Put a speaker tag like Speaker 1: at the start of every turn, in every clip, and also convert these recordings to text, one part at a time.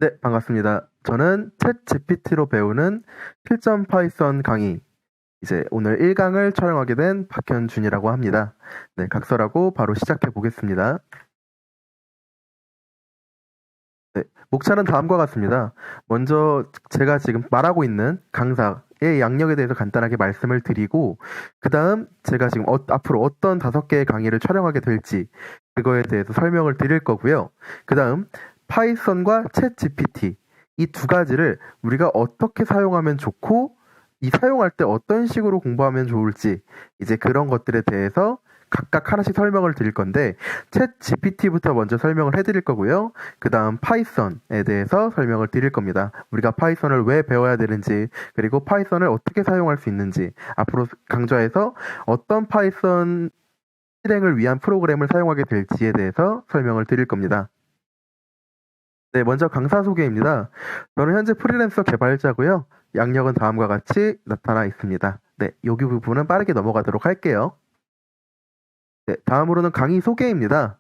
Speaker 1: 네, 반갑습니다. 저는 챗 GPT로 배우는 실전 파이썬 강의, 이제 오늘 1강을 촬영하게 된 박현준이라고 합니다. 네, 각설하고 바로 시작해 보겠습니다. 네, 목차는 다음과 같습니다. 먼저 제가 지금 말하고 있는 강사의 양력에 대해서 간단하게 말씀을 드리고, 그 다음 제가 지금 앞으로 어떤 5개의 강의를 촬영하게 될지 그거에 대해서 설명을 드릴 거고요. 그 다음 파이썬과 챗 GPT 이 두 가지를 우리가 어떻게 사용하면 좋고 이 사용할 때 어떤 식으로 공부하면 좋을지 이제 그런 것들에 대해서 각각 하나씩 설명을 드릴 건데 챗 GPT부터 먼저 설명을 해드릴 거고요. 그 다음 파이썬에 대해서 설명을 드릴 겁니다. 우리가 파이썬을 왜 배워야 되는지 그리고 파이썬을 어떻게 사용할 수 있는지 앞으로 강좌에서 어떤 파이썬 실행을 위한 프로그램을 사용하게 될지에 대해서 설명을 드릴 겁니다. 네, 먼저 강사 소개입니다. 저는 현재 프리랜서 개발자고요. 양력은 다음과 같이 나타나 있습니다. 네, 여기 부분은 빠르게 넘어가도록 할게요. 네, 다음으로는 강의 소개입니다.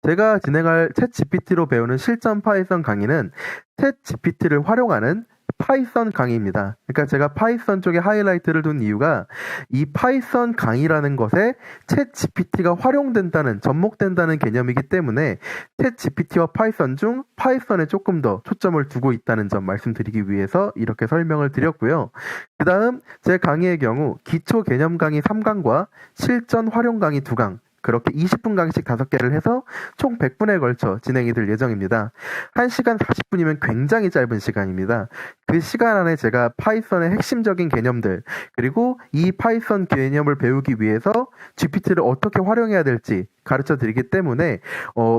Speaker 1: 제가 진행할 챗 GPT로 배우는 실전 파이썬 강의는 챗 GPT를 활용하는 파이썬 강의입니다. 그러니까 제가 파이썬 쪽에 하이라이트를 둔 이유가 이 파이썬 강의라는 것에 챗 GPT가 활용된다는, 접목된다는 개념이기 때문에 챗 GPT와 파이썬 중 파이썬에 조금 더 초점을 두고 있다는 점 말씀드리기 위해서 이렇게 설명을 드렸고요. 그 다음 제 강의의 경우 기초 개념 강의 3강과 실전 활용 강의 2강 그렇게 20분 강의씩 5개를 해서 총 100분에 걸쳐 진행이 될 예정입니다. 1시간 40분이면 굉장히 짧은 시간입니다. 그 시간 안에 제가 파이썬의 핵심적인 개념들 그리고 이 파이썬 개념을 배우기 위해서 GPT를 어떻게 활용해야 될지 가르쳐 드리기 때문에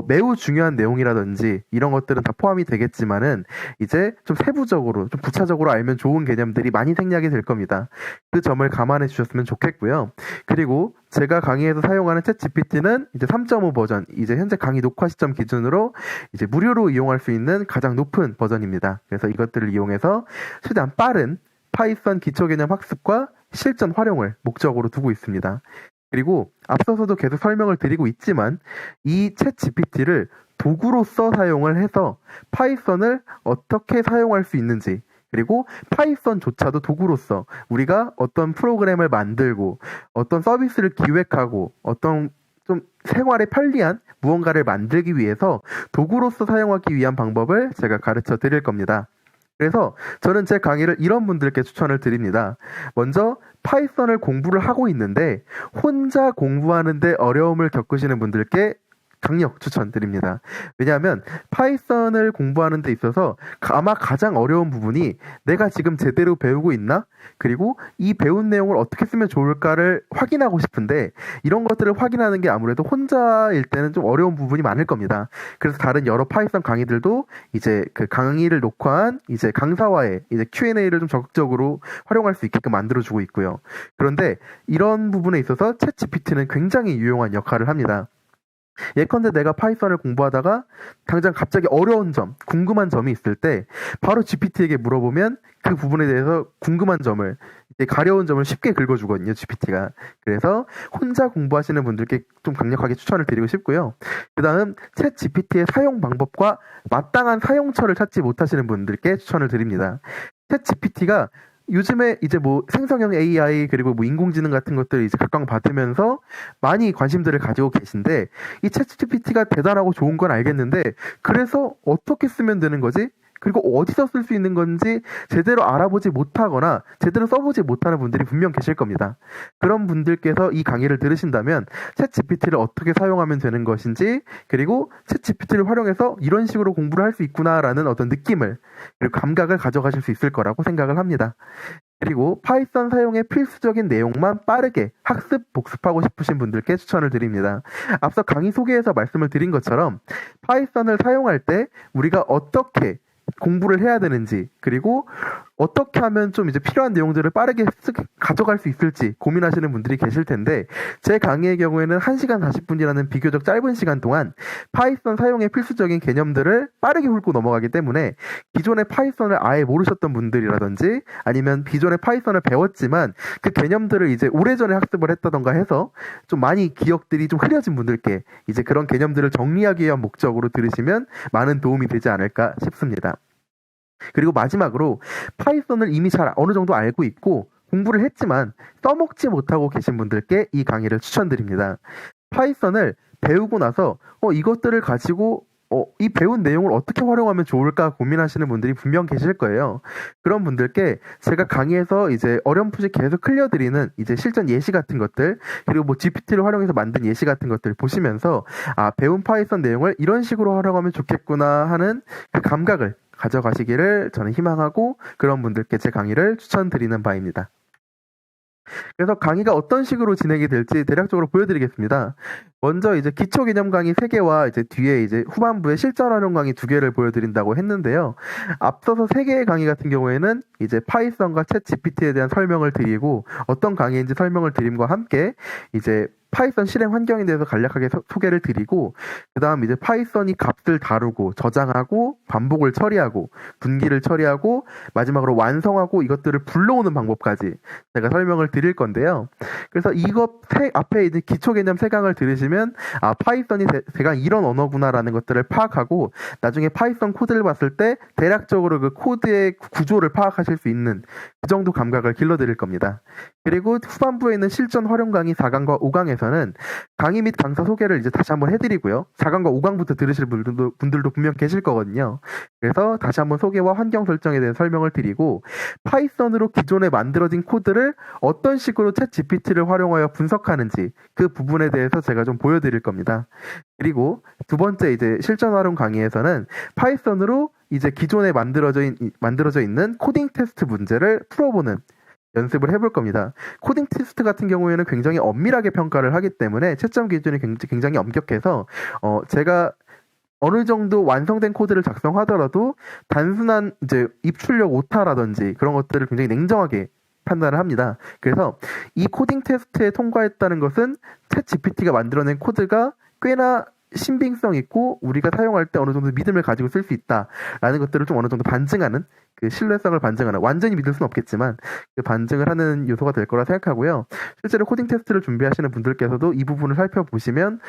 Speaker 1: 매우 중요한 내용이라든지 이런 것들은 다 포함이 되겠지만은 이제 좀 세부적으로 좀 구체적으로 알면 좋은 개념들이 많이 생략이 될 겁니다. 그 점을 감안해 주셨으면 좋겠고요. 그리고 제가 강의에서 사용하는 챗 GPT는 이제 3.5 버전, 이제 현재 강의 녹화 시점 기준으로 이제 무료로 이용할 수 있는 가장 높은 버전입니다. 그래서 이것들을 이용해서 최대한 빠른 파이썬 기초 개념 학습과 실전 활용을 목적으로 두고 있습니다. 그리고 앞서서도 계속 설명을 드리고 있지만 이 챗 GPT를 도구로서 사용을 해서 파이썬을 어떻게 사용할 수 있는지 그리고 파이썬조차도 도구로서 우리가 어떤 프로그램을 만들고 어떤 서비스를 기획하고 어떤 좀 생활에 편리한 무언가를 만들기 위해서 도구로서 사용하기 위한 방법을 제가 가르쳐 드릴 겁니다. 그래서 저는 제 강의를 이런 분들께 추천을 드립니다. 먼저 파이썬을 공부를 하고 있는데 혼자 공부하는데 어려움을 겪으시는 분들께 강력 추천드립니다. 왜냐하면 파이썬을 공부하는 데 있어서 아마 가장 어려운 부분이 내가 지금 제대로 배우고 있나? 그리고 이 배운 내용을 어떻게 쓰면 좋을까를 확인하고 싶은데 이런 것들을 확인하는 게 아무래도 혼자일 때는 좀 어려운 부분이 많을 겁니다. 그래서 다른 여러 파이썬 강의들도 이제 그 강의를 녹화한 이제 강사와의 이제 Q&A를 좀 적극적으로 활용할 수 있게끔 만들어주고 있고요. 그런데 이런 부분에 있어서 챗 GPT는 굉장히 유용한 역할을 합니다. 예컨대 내가 파이썬을 공부하다가 당장 갑자기 어려운 점, 궁금한 점이 있을 때 바로 GPT에게 물어보면 그 부분에 대해서 궁금한 점을, 가려운 점을 쉽게 긁어주거든요, GPT가. 그래서 혼자 공부하시는 분들께 좀 강력하게 추천을 드리고 싶고요. 그 다음 챗 GPT의 사용 방법과 마땅한 사용처를 찾지 못하시는 분들께 추천을 드립니다. 챗 GPT가 요즘에 이제 뭐 생성형 AI 그리고 뭐 인공지능 같은 것들을 이제 각광받으면서 많이 관심들을 가지고 계신데 이 챗GPT가 대단하고 좋은 건 알겠는데 그래서 어떻게 쓰면 되는 거지? 그리고 어디서 쓸 수 있는 건지 제대로 알아보지 못하거나 제대로 써보지 못하는 분들이 분명 계실 겁니다. 그런 분들께서 이 강의를 들으신다면 챗GPT를 어떻게 사용하면 되는 것인지 그리고 챗GPT를 활용해서 이런 식으로 공부를 할 수 있구나라는 어떤 느낌을 그리고 감각을 가져가실 수 있을 거라고 생각을 합니다. 그리고 파이썬 사용의 필수적인 내용만 빠르게 학습, 복습하고 싶으신 분들께 추천을 드립니다. 앞서 강의 소개에서 말씀을 드린 것처럼 파이썬을 사용할 때 우리가 어떻게 공부를 해야 되는지 그리고 어떻게 하면 좀 이제 필요한 내용들을 빠르게 가져갈 수 있을지 고민하시는 분들이 계실 텐데 제 강의의 경우에는 1시간 40분이라는 비교적 짧은 시간 동안 파이썬 사용의 필수적인 개념들을 빠르게 훑고 넘어가기 때문에 기존의 파이썬을 아예 모르셨던 분들이라든지 아니면 기존의 파이썬을 배웠지만 그 개념들을 이제 오래전에 학습을 했다던가 해서 좀 많이 기억들이 좀 흐려진 분들께 이제 그런 개념들을 정리하기 위한 목적으로 들으시면 많은 도움이 되지 않을까 싶습니다. 그리고 마지막으로 파이썬을 이미 잘 어느 정도 알고 있고 공부를 했지만 써먹지 못하고 계신 분들께 이 강의를 추천드립니다. 파이썬을 배우고 나서 이것들을 가지고 이 배운 내용을 어떻게 활용하면 좋을까 고민하시는 분들이 분명 계실 거예요. 그런 분들께 제가 강의에서 이제 어렴풋이 계속 클리어드리는 이제 실전 예시 같은 것들, 그리고 뭐 GPT를 활용해서 만든 예시 같은 것들 보시면서 배운 파이썬 내용을 이런 식으로 활용하면 좋겠구나 하는 그 감각을 가져가시기를 저는 희망하고 그런 분들께 제 강의를 추천드리는 바입니다. 그래서 강의가 어떤 식으로 진행이 될지 대략적으로 보여드리겠습니다. 먼저 이제 기초 개념 강의 3개와 이제 뒤에 이제 후반부에 실전 활용 강의 2개를 보여드린다고 했는데요. 앞서서 3개의 강의 같은 경우에는 이제 파이썬과 챗 GPT에 대한 설명을 드리고 어떤 강의인지 설명을 드림과 함께 이제 파이썬 실행 환경에 대해서 간략하게 소개를 드리고 그 다음 이제 파이썬이 값을 다루고 저장하고 반복을 처리하고 분기를 처리하고 마지막으로 완성하고 이것들을 불러오는 방법까지 제가 설명을 드릴 건데요. 그래서 이것 앞에 이제 기초 개념 3강을 들으시면 파이썬이 대강 이런 언어구나라는 것들을 파악하고 나중에 파이썬 코드를 봤을 때 대략적으로 그 코드의 구조를 파악하실 수 있는 그 정도 감각을 길러드릴 겁니다. 그리고 후반부에 있는 실전 활용 강의 4강과 5강에서는 강의 및 강사 소개를 이제 다시 한번 해드리고요. 4강과 5강부터 들으실 분들도 분명 계실 거거든요. 그래서 다시 한번 소개와 환경 설정에 대해 설명을 드리고 파이썬으로 기존에 만들어진 코드를 어떤 식으로 챗 GPT를 활용하여 분석하는지 그 부분에 대해서 제가 좀 보여드릴 겁니다. 그리고 두 번째 이제 실전 활용 강의에서는 파이썬으로 이제 기존에 만들어져 있는 코딩 테스트 문제를 풀어보는 연습을 해볼 겁니다. 코딩 테스트 같은 경우에는 굉장히 엄밀하게 평가를 하기 때문에 채점 기준이 굉장히 엄격해서 제가 어느 정도 완성된 코드를 작성하더라도 단순한 이제 입출력 오타라든지 그런 것들을 굉장히 냉정하게 판단을 합니다. 그래서 이 코딩 테스트에 통과했다는 것은 챗 GPT가 만들어낸 코드가 꽤나 신빙성 있고 우리가 사용할 때 어느 정도 믿음을 가지고 쓸 수 있다라는 것들을 좀 어느 정도 반증하는 그 신뢰성을 반증하는 완전히 믿을 수는 없겠지만 그 반증을 하는 요소가 될 거라 생각하고요. 실제로 코딩 테스트를 준비하시는 분들께서도 이 부분을 살펴보시면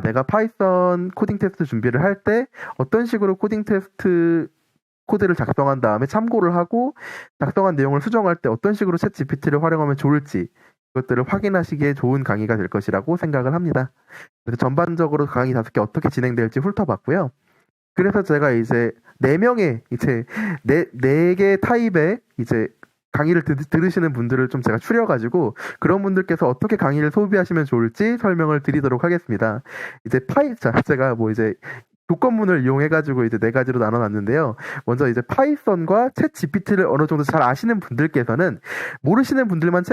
Speaker 1: 내가 파이썬 코딩 테스트 준비를 할 때 어떤 식으로 코딩 테스트 코드를 작성한 다음에 참고를 하고 작성한 내용을 수정할 때 어떤 식으로 챗 GPT를 활용하면 좋을지 그것들을 확인하시기에 좋은 강의가 될 것이라고 생각을 합니다. 그래서 전반적으로 강의 5개 어떻게 진행될지 훑어봤고요. 그래서 제가 이제 4명의 이제 4개 타입의 이제 강의를 들으시는 분들을 좀 제가 추려가지고 그런 분들께서 어떻게 강의를 소비하시면 좋을지 설명을 드리도록 하겠습니다. 이제 제가 뭐 이제 조건문을 이용해가지고 이제 4가지로 나눠놨는데요. 먼저 이제 파이썬과 챗 GPT를 어느 정도 잘 아시는 분들께서는 모르시는 부분만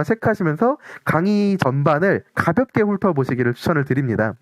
Speaker 1: 체크하시면서 강의 전반을 가볍게 훑어보시기를 추천을 드립니다.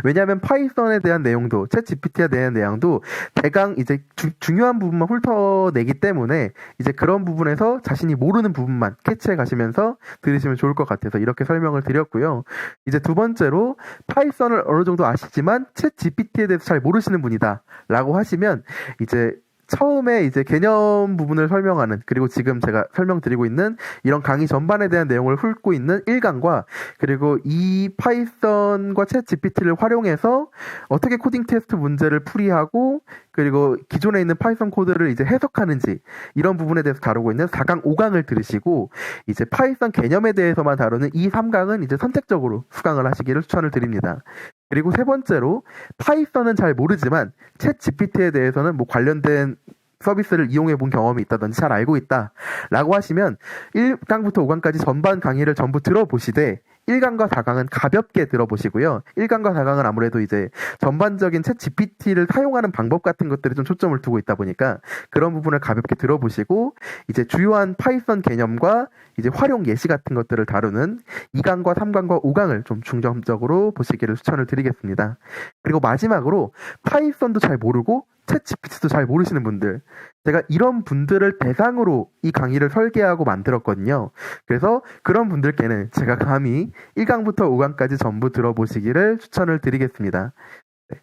Speaker 1: 왜냐하면 파이썬에 대한 내용도 챗 GPT에 대한 내용도 대강 이제 중요한 부분만 훑어내기 때문에 이제 그런 부분에서 자신이 모르는 부분만 캐치해 가시면서 들으시면 좋을 것 같아서 이렇게 설명을 드렸고요. 이제 두 번째로 파이썬을 어느 정도 아시지만 챗 GPT에 대해서 잘 모르시는 분이다 라고 하시면 이제 처음에 이제 개념 부분을 설명하는 그리고 지금 제가 설명드리고 있는 이런 강의 전반에 대한 내용을 훑고 있는 1강과 그리고 이 파이썬과 챗 GPT를 활용해서 어떻게 코딩 테스트 문제를 풀이하고 그리고 기존에 있는 파이썬 코드를 이제 해석하는지 이런 부분에 대해서 다루고 있는 4강, 5강을 들으시고 이제 파이썬 개념에 대해서만 다루는 이 3강은 이제 선택적으로 수강을 하시기를 추천을 드립니다. 그리고 세 번째로 파이썬은 잘 모르지만 챗 GPT에 대해서는 뭐 관련된 서비스를 이용해 본 경험이 있다든지 잘 알고 있다라고 하시면 1강부터 5강까지 전반 강의를 전부 들어보시되 1강과 4강은 가볍게 들어보시고요. 1강과 4강은 아무래도 이제 전반적인 챗 GPT를 사용하는 방법 같은 것들이 좀 초점을 두고 있다 보니까 그런 부분을 가볍게 들어보시고 이제 주요한 파이썬 개념과 이제 활용 예시 같은 것들을 다루는 2강과 3강과 5강을 좀 중점적으로 보시기를 추천을 드리겠습니다. 그리고 마지막으로 파이썬도 잘 모르고 챗 GPT도 잘 모르시는 분들 제가 이런 분들을 대상으로 이 강의를 설계하고 만들었거든요. 그래서 그런 분들께는 제가 감히 1강부터 5강까지 전부 들어보시기를 추천을 드리겠습니다. 네.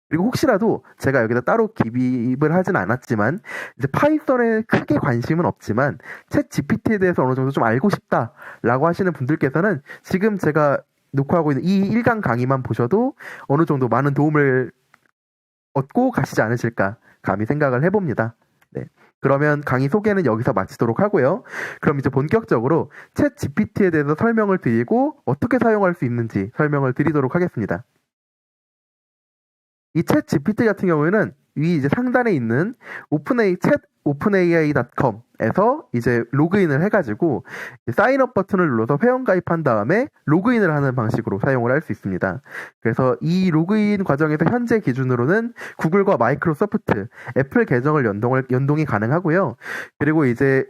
Speaker 1: 그리고 혹시라도 제가 여기다 따로 기입을 하진 않았지만 이제 파이썬에 크게 관심은 없지만 챗 GPT에 대해서 어느 정도 좀 알고 싶다라고 하시는 분들께서는 지금 제가 녹화하고 있는 이 1강 강의만 보셔도 어느 정도 많은 도움을 얻고 가시지 않으실까 감히 생각을 해봅니다. 네. 그러면 강의 소개는 여기서 마치도록 하고요. 그럼 이제 본격적으로 챗 GPT에 대해서 설명을 드리고 어떻게 사용할 수 있는지 설명을 드리도록 하겠습니다. 이 챗 GPT 같은 경우에는 위 이제 상단에 있는 openai.com에서 이제 로그인을 해가지고 사인업 버튼을 눌러서 회원 가입한 다음에 로그인을 하는 방식으로 사용을 할 수 있습니다. 그래서 이 로그인 과정에서 현재 기준으로는 구글과 마이크로소프트, 애플 계정을 연동이 가능하고요. 그리고 이제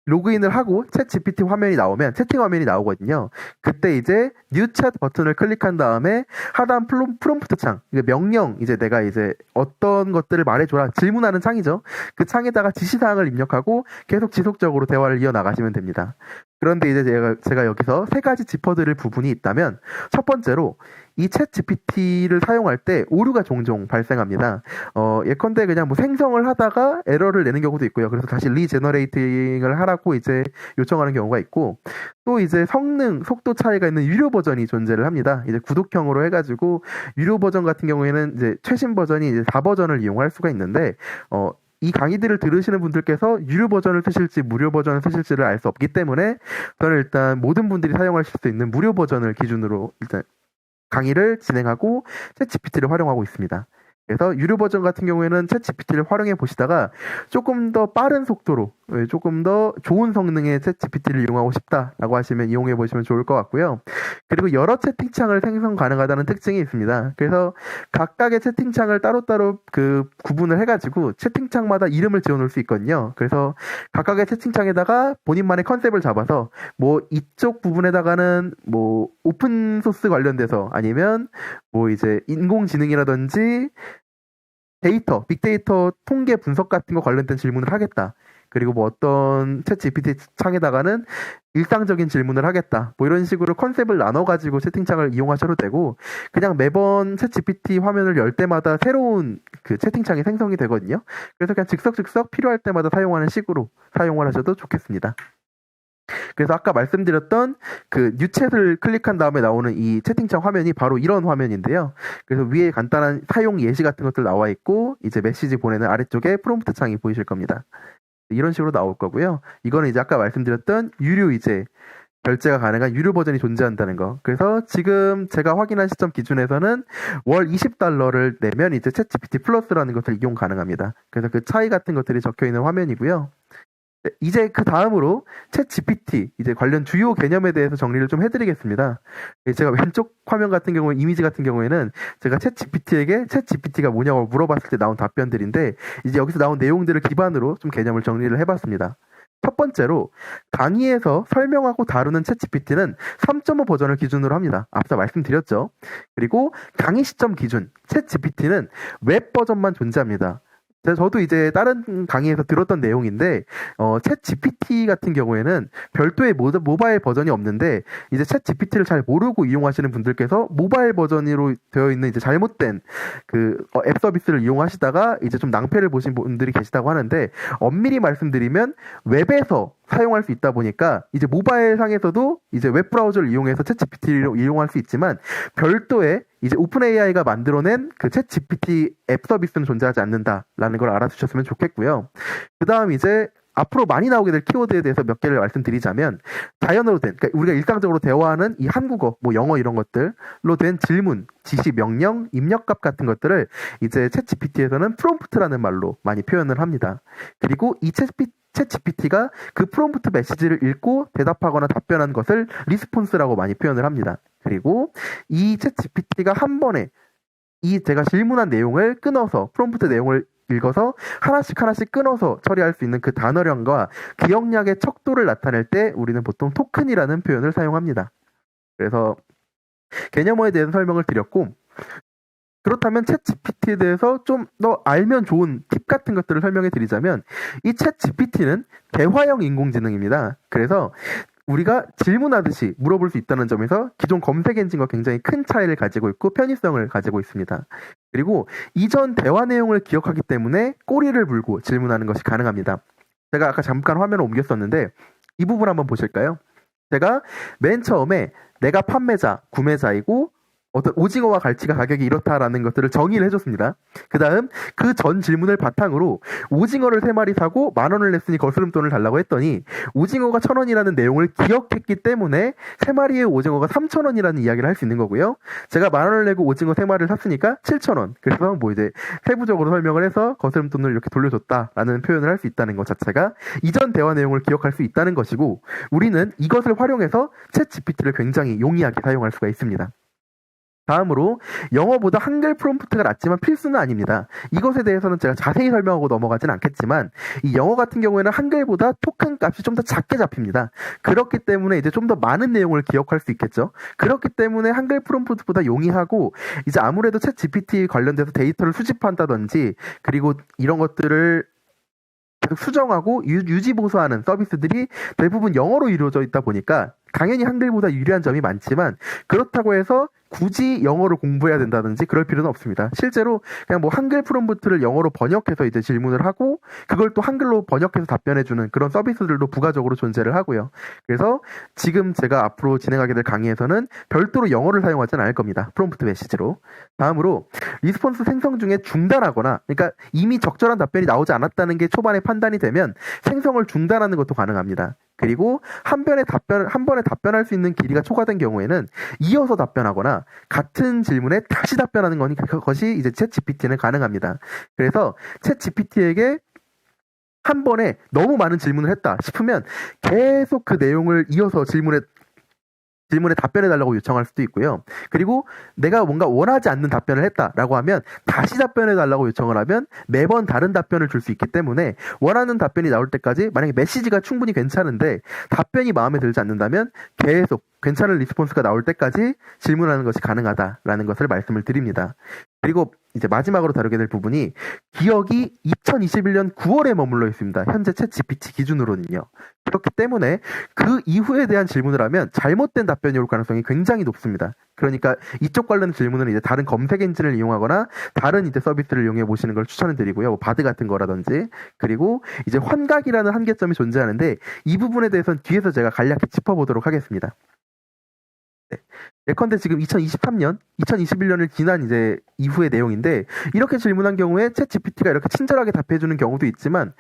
Speaker 1: 로그인을 하고 챗 GPT 화면이 나오면 채팅 화면이 나오거든요. 그때 이제 뉴 챗 버튼을 클릭한 다음에 하단 프롬프트 창, 명령, 이제 내가 이제 어떤 것들을 말해줘라 질문하는 창이죠. 그 창에다가 지시사항을 입력하고 계속 지속적으로 대화를 이어나가시면 됩니다. 그런데 이제 제가 여기서 세 가지 짚어드릴 부분이 있다면, 첫 번째로 이 챗 GPT를 사용할 때 오류가 종종 발생합니다. 예컨대 그냥 뭐 생성을 하다가 에러를 내는 경우도 있고요. 그래서 다시 리제너레이팅을 하라고 이제 요청하는 경우가 있고, 또 이제 성능, 속도 차이가 있는 유료 버전이 존재를 합니다. 이제 구독형으로 해가지고 유료 버전 같은 경우에는 이제 최신 버전이 이제 4버전을 이용할 수가 있는데, 이 강의들을 들으시는 분들께서 유료 버전을 쓰실지 무료 버전을 쓰실지를 알 수 없기 때문에 저는 일단 모든 분들이 사용하실 수 있는 무료 버전을 기준으로 일단 강의를 진행하고 챗 GPT를 활용하고 있습니다. 그래서 유료 버전 같은 경우에는 챗 GPT를 활용해 보시다가 조금 더 빠른 속도로, 조금 더 좋은 성능의 챗 GPT를 이용하고 싶다라고 하시면 이용해 보시면 좋을 것 같고요. 그리고 여러 채팅창을 생성 가능하다는 특징이 있습니다. 그래서 각각의 채팅창을 따로따로 구분을 해가지고 채팅창마다 이름을 지어놓을 수 있거든요. 그래서 각각의 채팅창에다가 본인만의 컨셉을 잡아서 뭐 이쪽 부분에다가는 뭐 오픈 소스 관련돼서, 아니면 뭐 이제 인공지능이라든지 데이터, 빅데이터 통계 분석 같은 거 관련된 질문을 하겠다. 그리고 뭐 어떤 챗 GPT 창에다가는 일상적인 질문을 하겠다. 뭐 이런 식으로 컨셉을 나눠가지고 채팅창을 이용하셔도 되고, 그냥 매번 챗 GPT 화면을 열 때마다 새로운 그 채팅창이 생성이 되거든요. 그래서 그냥 즉석 필요할 때마다 사용하는 식으로 사용을 하셔도 좋겠습니다. 그래서 아까 말씀드렸던 그 뉴챗을 클릭한 다음에 나오는 이 채팅창 화면이 바로 이런 화면인데요. 그래서 위에 간단한 사용 예시 같은 것들 나와 있고, 이제 메시지 보내는 아래쪽에 프롬프트 창이 보이실 겁니다. 이런 식으로 나올 거고요. 이거는 이제 아까 말씀드렸던 유료, 이제 결제가 가능한 유료 버전이 존재한다는 거. 그래서 지금 제가 확인한 시점 기준에서는 월 $20를 내면 이제 챗 GPT 플러스라는 것을 이용 가능합니다. 그래서 그 차이 같은 것들이 적혀 있는 화면이고요. 이제 그 다음으로 챗 GPT 이제 관련 주요 개념에 대해서 정리를 좀 해드리겠습니다. 제가 왼쪽 화면 같은 경우에, 이미지 같은 경우에는 제가 챗 GPT에게 챗 GPT가 뭐냐고 물어봤을 때 나온 답변들인데, 이제 여기서 나온 내용들을 기반으로 좀 개념을 정리를 해봤습니다. 첫 번째로 강의에서 설명하고 다루는 챗 GPT는 3.5 버전을 기준으로 합니다. 앞서 말씀드렸죠. 그리고 강의 시점 기준 챗 GPT는 웹 버전만 존재합니다. 저도 이제 다른 강의에서 들었던 내용인데, 챗 GPT 같은 경우에는 별도의 모바일 버전이 없는데, 이제 챗 GPT를 잘 모르고 이용하시는 분들께서 모바일 버전으로 되어 있는 이제 잘못된 앱 서비스를 이용하시다가 이제 좀 낭패를 보신 분들이 계시다고 하는데, 엄밀히 말씀드리면 웹에서 사용할 수 있다 보니까 이제 모바일 상에서도 이제 웹 브라우저를 이용해서 챗 GPT를 이용할 수 있지만, 별도의 이제 오픈 AI가 만들어낸 그 챗 GPT 앱 서비스는 존재하지 않는다라는 걸 알아두셨으면 좋겠고요. 그 다음 이제 앞으로 많이 나오게 될 키워드에 대해서 몇 개를 말씀드리자면, 자연어로 된, 그러니까 우리가 일상적으로 대화하는 이 한국어, 뭐 영어 이런 것들로 된 질문, 지시, 명령, 입력값 같은 것들을 이제 챗 GPT에서는 프롬프트라는 말로 많이 표현을 합니다. 그리고 이 챗 GPT가 그 프롬프트 메시지를 읽고 대답하거나 답변한 것을 리스폰스라고 많이 표현을 합니다. 그리고 이 챗 GPT가 한 번에 이 제가 질문한 내용을 끊어서, 프롬프트 내용을 읽어서 하나씩 끊어서 처리할 수 있는 그 단어량과 기억량의 척도를 나타낼 때 우리는 보통 토큰이라는 표현을 사용합니다. 그래서 개념어에 대해서 설명을 드렸고, 그렇다면 챗 GPT에 대해서 좀 더 알면 좋은 팁 같은 것들을 설명해 드리자면, 이 챗 GPT는 대화형 인공지능입니다. 그래서 우리가 질문하듯이 물어볼 수 있다는 점에서 기존 검색 엔진과 굉장히 큰 차이를 가지고 있고 편의성을 가지고 있습니다. 그리고 이전 대화 내용을 기억하기 때문에 꼬리를 물고 질문하는 것이 가능합니다. 제가 아까 잠깐 화면을 옮겼었는데 이 부분 한번 보실까요? 제가 맨 처음에 내가 판매자, 구매자이고 어떤 오징어와 갈치가 가격이 이렇다라는 것들을 정의를 해줬습니다. 그 다음 그 전 질문을 바탕으로 오징어를 3마리 사고 10,000원을 냈으니 거스름돈을 달라고 했더니 오징어가 1,000원이라는 내용을 기억했기 때문에 3마리의 오징어가 3,000원이라는 이야기를 할 수 있는 거고요. 제가 10,000원을 내고 오징어 3마리를 샀으니까 7,000원. 그래서 뭐 이제 세부적으로 설명을 해서 거스름돈을 이렇게 돌려줬다라는 표현을 할 수 있다는 것 자체가 이전 대화 내용을 기억할 수 있다는 것이고, 우리는 이것을 활용해서 챗 GPT를 굉장히 용이하게 사용할 수가 있습니다. 다음으로 영어보다 한글 프롬프트가 낫지만 필수는 아닙니다. 이것에 대해서는 제가 자세히 설명하고 넘어가진 않겠지만 이 영어 같은 경우에는 한글보다 토큰 값이 좀 더 작게 잡힙니다. 그렇기 때문에 이제 좀 더 많은 내용을 기억할 수 있겠죠. 그렇기 때문에 한글 프롬프트보다 용이하고, 이제 아무래도 챗 GPT 관련돼서 데이터를 수집한다든지 그리고 이런 것들을 계속 수정하고 유지 보수하는 서비스들이 대부분 영어로 이루어져 있다 보니까 당연히 한글보다 유리한 점이 많지만, 그렇다고 해서 굳이 영어를 공부해야 된다든지 그럴 필요는 없습니다. 실제로 그냥 뭐 한글 프롬프트를 영어로 번역해서 이제 질문을 하고 그걸 또 한글로 번역해서 답변해주는 그런 서비스들도 부가적으로 존재를 하고요. 그래서 지금 제가 앞으로 진행하게 될 강의에서는 별도로 영어를 사용하지는 않을 겁니다. 프롬프트 메시지로. 다음으로 리스폰스 생성 중에 중단하거나, 그러니까 이미 적절한 답변이 나오지 않았다는 게 초반에 판단이 되면 생성을 중단하는 것도 가능합니다. 그리고 한 번에 답변할 수 있는 길이가 초과된 경우에는 이어서 답변하거나 같은 질문에 다시 답변하는 것이 이제 챗 GPT는 가능합니다. 그래서 챗 GPT에게 한 번에 너무 많은 질문을 했다 싶으면 계속 그 내용을 이어서 질문에 답변해달라고 요청할 수도 있고요. 그리고 내가 뭔가 원하지 않는 답변을 했다라고 하면 다시 답변해달라고 요청을 하면 매번 다른 답변을 줄 수 있기 때문에 원하는 답변이 나올 때까지, 만약에 메시지가 충분히 괜찮은데 답변이 마음에 들지 않는다면 계속 괜찮은 리스폰스가 나올 때까지 질문하는 것이 가능하다라는 것을 말씀을 드립니다. 그리고 이제 마지막으로 다루게 될 부분이, 기억이 2021년 9월에 머물러 있습니다. 현재 챗 GPT 기준으로는요. 그렇기 때문에 그 이후에 대한 질문을 하면 잘못된 답변이 올 가능성이 굉장히 높습니다. 그러니까 이쪽 관련 질문은 이제 다른 검색 엔진을 이용하거나 다른 이제 서비스를 이용해 보시는 걸 추천을 드리고요. 뭐 바드 같은 거라든지. 그리고 이제 환각이라는 한계점이 존재하는데 이 부분에 대해서는 뒤에서 제가 간략히 짚어보도록 하겠습니다. 네. 예컨대 지금 2021년을 지난 이제 이후의 내용인데, 이렇게 질문한 경우에 챗 GPT가 이렇게 친절하게 답해주는 경우도 있지만,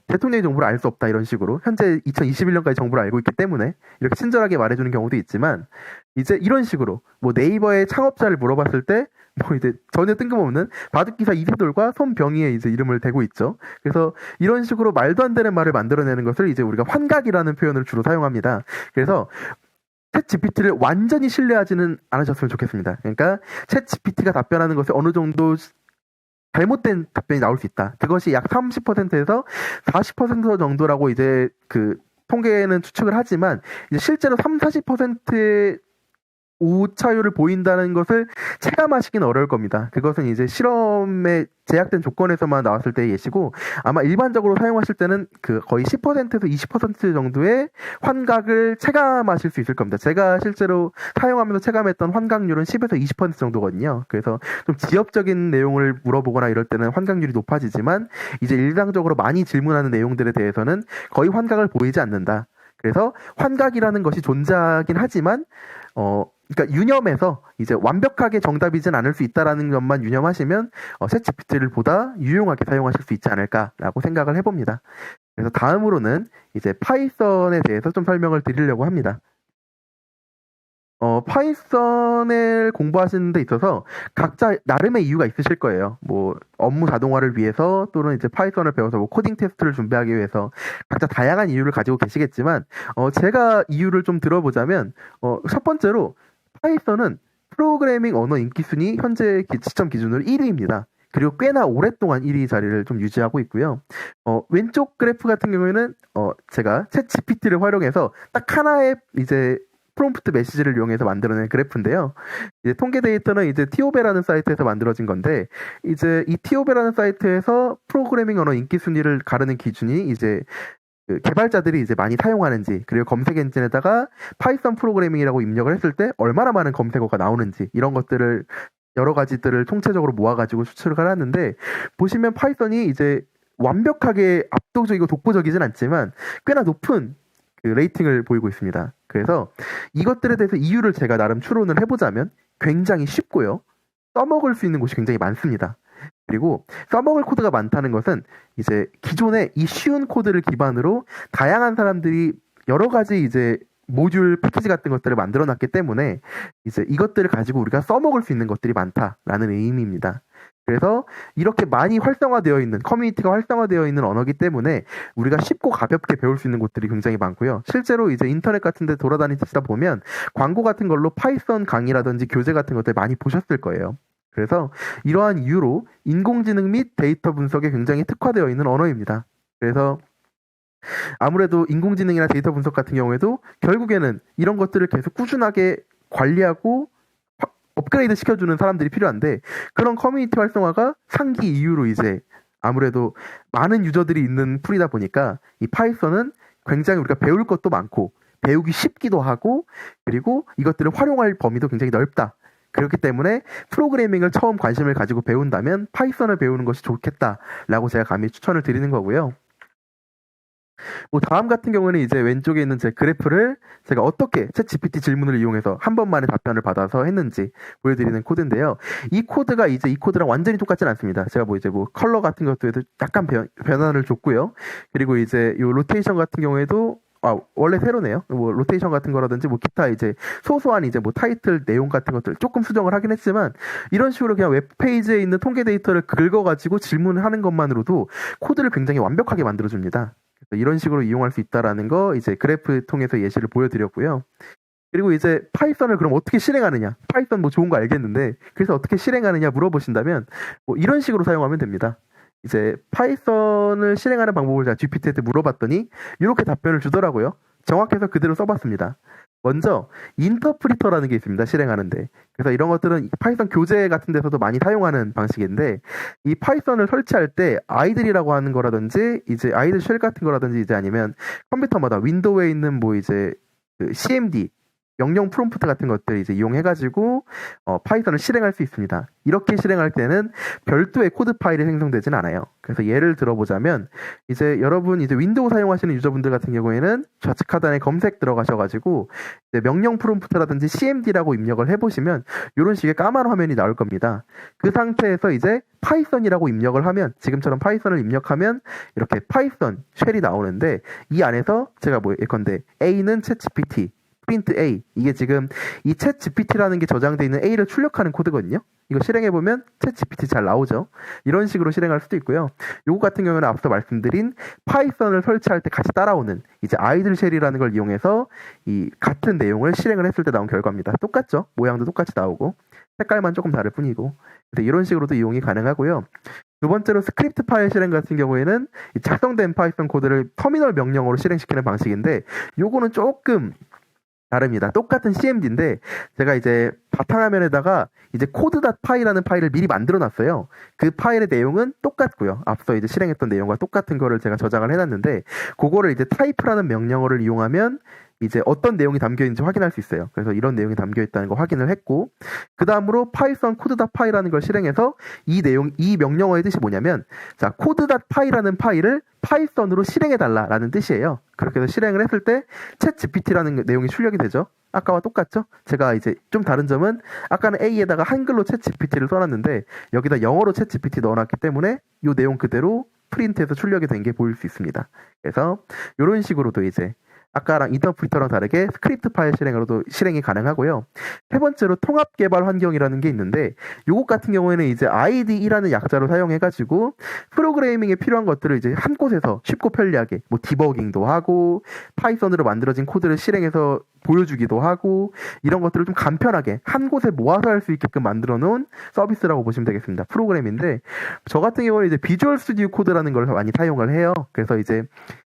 Speaker 1: 대통령의 정보를 알 수 없다 이런 식으로, 현재 2021년까지 정보를 알고 있기 때문에 이렇게 친절하게 말해주는 경우도 있지만, 이제 이런 식으로 뭐 네이버의 창업자를 물어봤을 때 뭐 이제 전혀 뜬금없는 바둑기사 이세돌과 손병희의 이제 이름을 대고 있죠. 그래서 이런 식으로 말도 안 되는 말을 만들어내는 것을 이제 우리가 환각이라는 표현을 주로 사용합니다. 그래서 챗 GPT를 완전히 신뢰하지는 않으셨으면 좋겠습니다. 그러니까 챗 GPT가 답변하는 것에 어느 정도 잘못된 답변이 나올 수 있다. 그것이 약 30%에서 40% 정도라고 이제 그 통계는 추측을 하지만, 이제 실제로 40%의 오차율을 보인다는 것을 체감하시기는 어려울 겁니다. 그것은 이제 실험의 제약된 조건에서만 나왔을 때의 예시고, 아마 일반적으로 사용하실 때는 그 거의 10%에서 20% 정도의 환각을 체감하실 수 있을 겁니다. 제가 실제로 사용하면서 체감했던 환각률은 10에서 20% 정도거든요. 그래서 좀 지엽적인 내용을 물어보거나 이럴 때는 환각률이 높아지지만, 이제 일상적으로 많이 질문하는 내용들에 대해서는 거의 환각을 보이지 않는다. 그래서 환각이라는 것이 존재하긴 하지만, 그러니까 유념해서 이제 완벽하게 정답이진 않을 수 있다라는 것만 유념하시면 챗 GPT를 보다 유용하게 사용하실 수 있지 않을까라고 생각을 해봅니다. 그래서 다음으로는 이제 파이썬에 대해서 좀 설명을 드리려고 합니다. 파이썬을 공부하시는 데 있어서 각자 나름의 이유가 있으실 거예요. 뭐 업무 자동화를 위해서, 또는 이제 파이썬을 배워서 뭐 코딩 테스트를 준비하기 위해서 각자 다양한 이유를 가지고 계시겠지만, 제가 이유를 좀 들어보자면, 첫 번째로 파이썬은 프로그래밍 언어 인기 순위 현재 시점 기준으로 1위입니다. 그리고 꽤나 오랫동안 1위 자리를 좀 유지하고 있고요. 왼쪽 그래프 같은 경우에는 제가 챗 GPT를 활용해서 딱 하나의 이제 프롬프트 메시지를 이용해서 만들어낸 그래프인데요. 이제 통계 데이터는 이제 티오베라는 사이트에서 만들어진 건데, 이제 이 티오베라는 사이트에서 프로그래밍 언어 인기 순위를 가르는 기준이 이제 그 개발자들이 이제 많이 사용하는지, 그리고 검색 엔진에다가 파이썬 프로그래밍이라고 입력을 했을 때 얼마나 많은 검색어가 나오는지, 이런 것들을 여러 가지들을 통째적으로 모아가지고 추출을 해놨는데, 보시면 파이썬이 이제 완벽하게 압도적이고 독보적이진 않지만 꽤나 높은 그 레이팅을 보이고 있습니다. 그래서 이것들에 대해서 이유를 제가 나름 추론을 해보자면, 굉장히 쉽고요. 써먹을 수 있는 곳이 굉장히 많습니다. 그리고 써먹을 코드가 많다는 것은 이제 기존의 이 쉬운 코드를 기반으로 다양한 사람들이 여러 가지 이제 모듈 패키지 같은 것들을 만들어 놨기 때문에 이제 이것들을 가지고 우리가 써먹을 수 있는 것들이 많다라는 의미입니다. 그래서 이렇게 많이 활성화되어 있는, 커뮤니티가 활성화되어 있는 언어이기 때문에 우리가 쉽고 가볍게 배울 수 있는 곳들이 굉장히 많고요. 실제로 이제 인터넷 같은 데 돌아다니시다 보면 광고 같은 걸로 파이썬 강의라든지 교재 같은 것들 많이 보셨을 거예요. 그래서 이러한 이유로 인공지능 및 데이터 분석에 굉장히 특화되어 있는 언어입니다. 그래서 아무래도 인공지능이나 데이터 분석 같은 경우에도 결국에는 이런 것들을 계속 꾸준하게 관리하고 업그레이드 시켜주는 사람들이 필요한데, 그런 커뮤니티 활성화가 상기 이후로 이제 아무래도 많은 유저들이 있는 풀이다 보니까 이 파이썬은 굉장히 우리가 배울 것도 많고 배우기 쉽기도 하고, 그리고 이것들을 활용할 범위도 굉장히 넓다. 그렇기 때문에 프로그래밍을 처음 관심을 가지고 배운다면 파이썬을 배우는 것이 좋겠다라고 제가 감히 추천을 드리는 거고요. 뭐 다음 같은 경우는 이제 왼쪽에 있는 제 그래프를 제가 어떻게 챗GPT 질문을 이용해서 한 번만에 답변을 받아서 했는지 보여드리는 코드인데요. 이 코드가 이제 이 코드랑 완전히 똑같진 않습니다. 제가 뭐 이제 뭐 컬러 같은 것도 약간 변화를 줬고요. 그리고 이제 이 로테이션 같은 경우에도 원래 새로네요. 뭐 로테이션 같은 거라든지 뭐 기타 이제 소소한 이제 뭐 타이틀 내용 같은 것들 조금 수정을 하긴 했지만, 이런 식으로 그냥 웹페이지에 있는 통계 데이터를 긁어가지고 질문을 하는 것만으로도 코드를 굉장히 완벽하게 만들어줍니다. 이런 식으로 이용할 수 있다라는 거 이제 그래프 통해서 예시를 보여드렸고요. 그리고 이제 파이썬을 그럼 어떻게 실행하느냐? 파이썬 뭐 좋은 거 알겠는데 그래서 어떻게 실행하느냐 물어보신다면 뭐 이런 식으로 사용하면 됩니다. 이제 파이썬을 실행하는 방법을 제가 GPT한테 물어봤더니 이렇게 답변을 주더라고요. 정확해서 그대로 써봤습니다. 먼저 인터프리터라는 게 있습니다. 실행하는데. 그래서 이런 것들은 파이썬 교재 같은 데서도 많이 사용하는 방식인데, 이 파이썬을 설치할 때 아이들이라고 하는 거라든지 이제 아이들 쉘 같은 거라든지 이제 아니면 컴퓨터마다 윈도우에 있는 뭐 이제 그 CMD 명령 프롬프트 같은 것들 이제 이용해가지고 파이썬을 실행할 수 있습니다. 이렇게 실행할 때는 별도의 코드 파일이 생성되진 않아요. 그래서 예를 들어보자면 이제 여러분 이제 윈도우 사용하시는 유저분들 같은 경우에는 좌측 하단에 검색 들어가셔가지고 이제 명령 프롬프트라든지 CMD라고 입력을 해보시면 이런 식의 까만 화면이 나올 겁니다. 그 상태에서 이제 파이썬이라고 입력을 하면, 지금처럼 파이썬을 입력하면 이렇게 파이썬 쉘이 나오는데, 이 안에서 제가 뭐 예컨대 A는 챗GPT 프린트 A, 이게 지금 이 챗 GPT라는 게 저장되어 있는 A를 출력하는 코드거든요. 이거 실행해보면 챗 GPT 잘 나오죠. 이런 식으로 실행할 수도 있고요. 요거 같은 경우는 앞서 말씀드린 파이썬을 설치할 때 같이 따라오는 이제 아이들 쉘이라는 걸 이용해서 이 같은 내용을 실행을 했을 때 나온 결과입니다. 똑같죠? 모양도 똑같이 나오고 색깔만 조금 다를 뿐이고. 이런 식으로도 이용이 가능하고요. 두 번째로 스크립트 파일 실행 같은 경우에는 작성된 파이썬 코드를 터미널 명령어로 실행시키는 방식인데, 요거는 조금 다릅니다. 똑같은 CMD인데 제가 이제 바탕화면에다가 이제 code.py라는 파일을 미리 만들어 놨어요. 그 파일의 내용은 똑같고요. 앞서 이제 실행했던 내용과 똑같은 거를 제가 저장을 해놨는데, 그거를 이제 type라는 명령어를 이용하면 이제 어떤 내용이 담겨 있는지 확인할 수 있어요. 그래서 이런 내용이 담겨 있다는 거 확인을 했고, 그 다음으로 파이썬 code.py라는 걸 실행해서 이 명령어의 뜻이 뭐냐면, 자, code.py라는 파일을 파이썬으로 실행해달라라는 뜻이에요. 그렇게 해서 실행을 했을 때 챗 GPT라는 내용이 출력이 되죠. 아까와 똑같죠? 제가 이제 좀 다른 점은 아까는 A에다가 한글로 챗 GPT를 써놨는데 여기다 영어로 챗 GPT 넣어놨기 때문에 이 내용 그대로 프린트해서 출력이 된 게 보일 수 있습니다. 그래서 이런 식으로도 이제 아까랑 인터프리터랑 다르게 스크립트 파일 실행으로도 실행이 가능하고요. 세 번째로 통합 개발 환경이라는 게 있는데, 요것 같은 경우에는 이제 IDE라는 약자로 사용해가지고 프로그래밍에 필요한 것들을 이제 한 곳에서 쉽고 편리하게 뭐 디버깅도 하고 파이썬으로 만들어진 코드를 실행해서 보여주기도 하고, 이런 것들을 좀 간편하게 한 곳에 모아서 할 수 있게끔 만들어 놓은 서비스라고 보시면 되겠습니다. 프로그램인데, 저 같은 경우는 이제 비주얼 스튜디오 코드라는 걸 많이 사용을 해요. 그래서 이제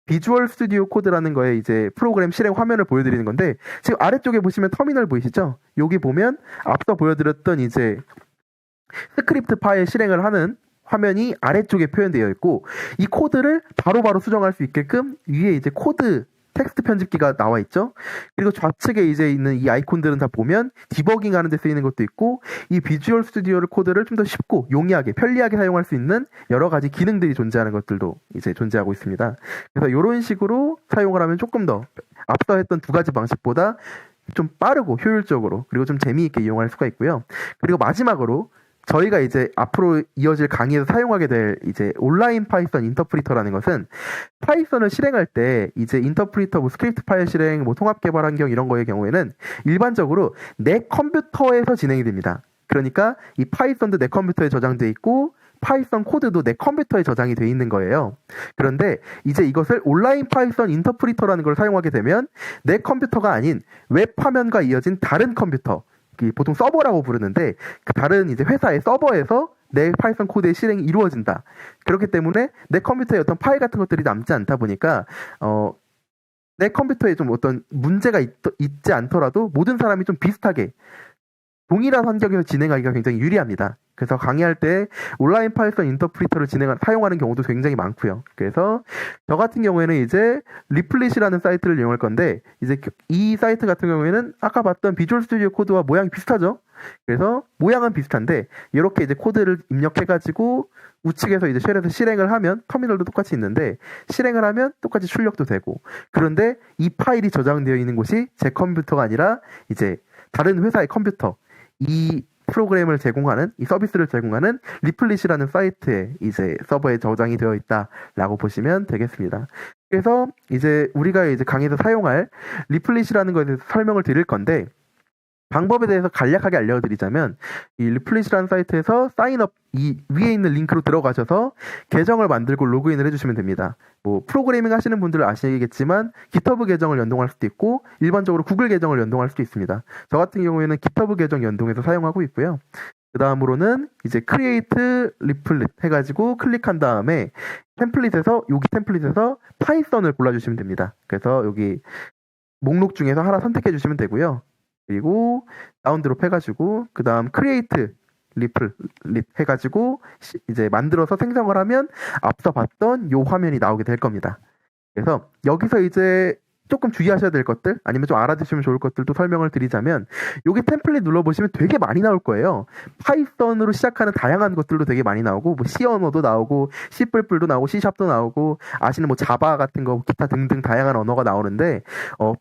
Speaker 1: 비주얼 스튜디오 코드라는 거에 이제 프로그램 실행 화면을 보여드리는 건데, 지금 아래쪽에 보시면 터미널 보이시죠? 여기 보면 앞서 보여드렸던 이제 스크립트 파일 실행을 하는 화면이 아래쪽에 표현되어 있고, 이 코드를 바로바로 수정할 수 있게끔 위에 이제 코드 텍스트 편집기가 나와 있죠. 그리고 좌측에 이제 있는 이 아이콘들은 다 보면 디버깅 하는 데 쓰이는 것도 있고, 이 비주얼 스튜디오 코드를 좀 더 쉽고 용이하게 편리하게 사용할 수 있는 여러 가지 기능들이 존재하는 것들도 이제 존재하고 있습니다. 그래서 이런 식으로 사용을 하면 조금 더 앞서 했던 두 가지 방식보다 좀 빠르고 효율적으로 그리고 좀 재미있게 이용할 수가 있고요. 그리고 마지막으로 저희가 이제 앞으로 이어질 강의에서 사용하게 될 이제 온라인 파이썬 인터프리터라는 것은 파이썬을 실행할 때 이제 인터프리터, 뭐 스크립트 파일 실행, 뭐 통합 개발 환경 이런 거의 경우에는 일반적으로 내 컴퓨터에서 진행이 됩니다. 그러니까 이 파이썬도 내 컴퓨터에 저장돼 있고 파이썬 코드도 내 컴퓨터에 저장이 돼 있는 거예요. 그런데 이제 이것을 온라인 파이썬 인터프리터라는 걸 사용하게 되면 내 컴퓨터가 아닌 웹 화면과 이어진 다른 컴퓨터, 보통 서버라고 부르는데 그 다른 이제 회사의 서버에서 내 파이썬 코드의 실행이 이루어진다. 그렇기 때문에 내 컴퓨터에 어떤 파일 같은 것들이 남지 않다 보니까 내 컴퓨터에 좀 어떤 문제가 있지 않더라도 모든 사람이 좀 비슷하게 동일한 환경에서 진행하기가 굉장히 유리합니다. 그래서 강의할 때 온라인 파이썬 인터프리터를 사용하는 경우도 굉장히 많고요. 그래서 저 같은 경우에는 이제 리플릿이라는 사이트를 이용할 건데 이제 이 사이트 같은 경우에는 아까 봤던 비주얼 스튜디오 코드와 모양이 비슷하죠. 그래서 모양은 비슷한데 이렇게 이제 코드를 입력해가지고 우측에서 이제 쉘에서 실행을 하면 터미널도 똑같이 있는데 실행을 하면 똑같이 출력도 되고 그런데 이 파일이 저장되어 있는 곳이 제 컴퓨터가 아니라 이제 다른 회사의 컴퓨터 이 프로그램을 제공하는 이 서비스를 제공하는 리플릿이라는 사이트에 이제 서버에 저장이 되어 있다라고 보시면 되겠습니다. 그래서 이제 우리가 이제 강의에서 사용할 리플릿이라는 것에 대해서 설명을 드릴 건데 방법에 대해서 간략하게 알려드리자면 이 리플릿이라는 사이트에서 사인업 이 위에 있는 링크로 들어가셔서 계정을 만들고 로그인을 해주시면 됩니다. 뭐 프로그래밍 하시는 분들은 아시겠지만 GitHub 계정을 연동할 수도 있고 일반적으로 구글 계정을 연동할 수도 있습니다. 저 같은 경우에는 GitHub 계정 연동해서 사용하고 있고요. 그 다음으로는 이제 Create Replit 해가지고 클릭한 다음에 여기 템플릿에서 파이썬을 골라주시면 됩니다. 그래서 여기 목록 중에서 하나 선택해 주시면 되고요. 그리고 다운드롭 해가지고 그 다음 크리에이트 리플 해가지고 이제 만들어서 생성을 하면 앞서 봤던 요 화면이 나오게 될 겁니다. 그래서 여기서 이제 조금 주의하셔야 될 것들 아니면 좀 알아두시면 좋을 것들도 설명을 드리자면 여기 템플릿 눌러보시면 되게 많이 나올 거예요. 파이썬으로 시작하는 다양한 것들도 되게 많이 나오고 뭐 C 언어도 나오고 C++도 나오고 C샵도 나오고 아시는 뭐 자바 같은 거 기타 등등 다양한 언어가 나오는데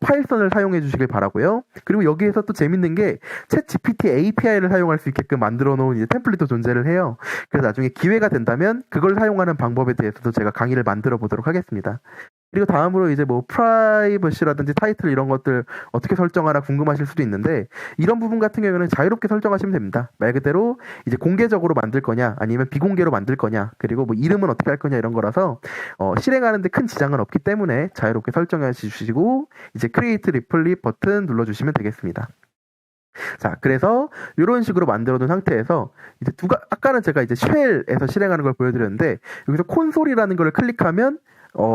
Speaker 1: 파이썬을 사용해 주시길 바라고요. 그리고 여기에서 또 재밌는 게 챗 GPT API를 사용할 수 있게끔 만들어 놓은 이제 템플릿도 존재를 해요. 그래서 나중에 기회가 된다면 그걸 사용하는 방법에 대해서도 제가 강의를 만들어 보도록 하겠습니다. 그리고 다음으로 이제 뭐 프라이버시라든지 타이틀 이런 것들 어떻게 설정하나 궁금하실 수도 있는데 이런 부분 같은 경우는 자유롭게 설정하시면 됩니다. 말 그대로 이제 공개적으로 만들 거냐 아니면 비공개로 만들 거냐 그리고 뭐 이름은 어떻게 할 거냐 이런 거라서 실행하는데 큰 지장은 없기 때문에 자유롭게 설정해 주시고 이제 크리에이트 리플릿 버튼 눌러주시면 되겠습니다. 자, 그래서 이런 식으로 만들어둔 상태에서 이제 아까는 제가 이제 쉘에서 실행하는 걸 보여드렸는데 여기서 콘솔이라는 걸 클릭하면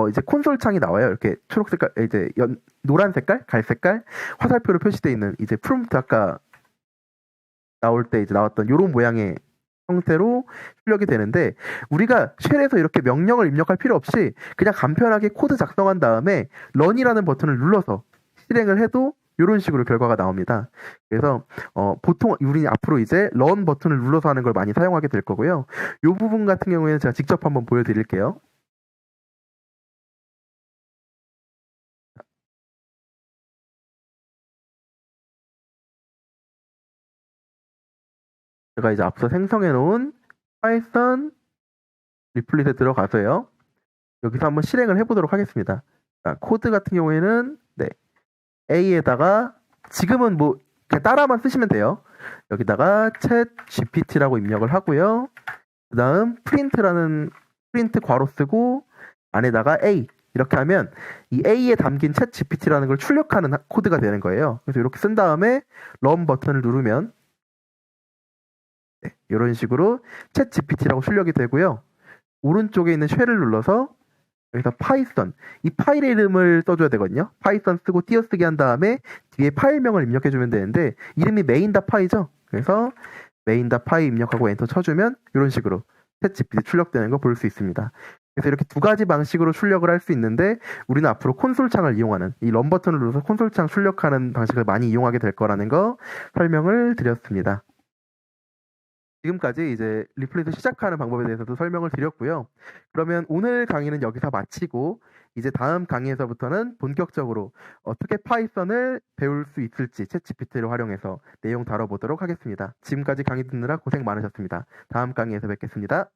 Speaker 1: 이제 콘솔 창이 나와요. 이렇게 초록 색깔, 이제 노란 색깔, 갈 색깔, 화살표로 표시되어 있는 이제 프롬프트 아까 나올 때 이제 나왔던 이런 모양의 형태로 출력이 되는데 우리가 쉘에서 이렇게 명령을 입력할 필요 없이 그냥 간편하게 코드 작성한 다음에 런이라는 버튼을 눌러서 실행을 해도 이런 식으로 결과가 나옵니다. 그래서 보통 우리는 앞으로 이제 런 버튼을 눌러서 하는 걸 많이 사용하게 될 거고요. 이 부분 같은 경우에는 제가 직접 한번 보여드릴게요. 제가 이제 앞서 생성해 놓은 파이썬 리플릿에 들어가서요. 여기서 한번 실행을 해보도록 하겠습니다. 자, 코드 같은 경우에는 네, A에다가 지금은 뭐 그냥 따라만 쓰시면 돼요. 여기다가 챗 GPT라고 입력을 하고요. 그 다음 프린트 괄호 쓰고 안에다가 A 이렇게 하면 이 A에 담긴 챗 GPT라는 걸 출력하는 코드가 되는 거예요. 그래서 이렇게 쓴 다음에 런 버튼을 누르면 네, 이런 식으로 챗 GPT라고 출력이 되고요. 오른쪽에 있는 쉘을 눌러서 여기서 파이썬 이 파일의 이름을 써줘야 되거든요. 파이썬 쓰고 띄어쓰기 한 다음에 뒤에 파일명을 입력해주면 되는데 이름이 메인.py죠. 그래서 메인.py 입력하고 엔터 쳐주면 이런 식으로 챗 GPT 출력되는 거 볼 수 있습니다. 그래서 이렇게 두 가지 방식으로 출력을 할 수 있는데 우리는 앞으로 콘솔 창을 이용하는 이 런 버튼을 눌러서 콘솔 창 출력하는 방식을 많이 이용하게 될 거라는 거 설명을 드렸습니다. 지금까지 이제 리플릿을 시작하는 방법에 대해서도 설명을 드렸고요. 그러면 오늘 강의는 여기서 마치고 이제 다음 강의에서부터는 본격적으로 어떻게 파이썬을 배울 수 있을지 챗GPT를 활용해서 내용 다뤄보도록 하겠습니다. 지금까지 강의 듣느라 고생 많으셨습니다. 다음 강의에서 뵙겠습니다.